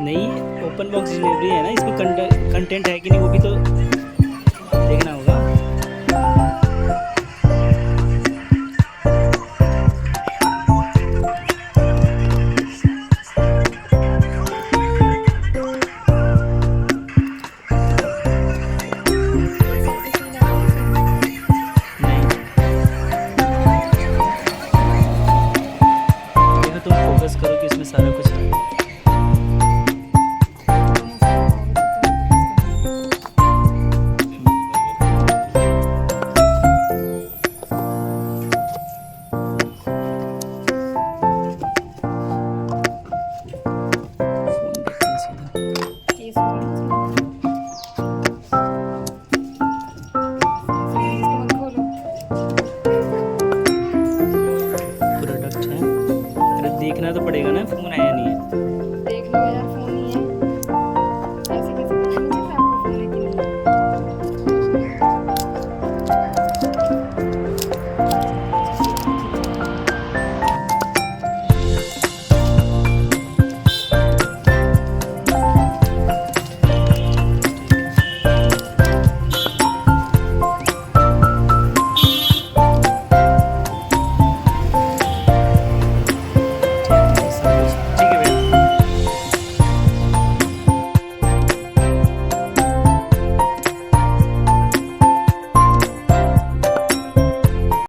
नहीं, open box delivery है ना, इसमें कंटेंट है कि नहीं वो भी तो देखना होगा। देखो तुम फोकस करो कि इसमें सारा कुछ है। प्रोडक्ट है, अरे देखना तो पड़ेगा ना फोन आया नहीं है। देख लो यार फोन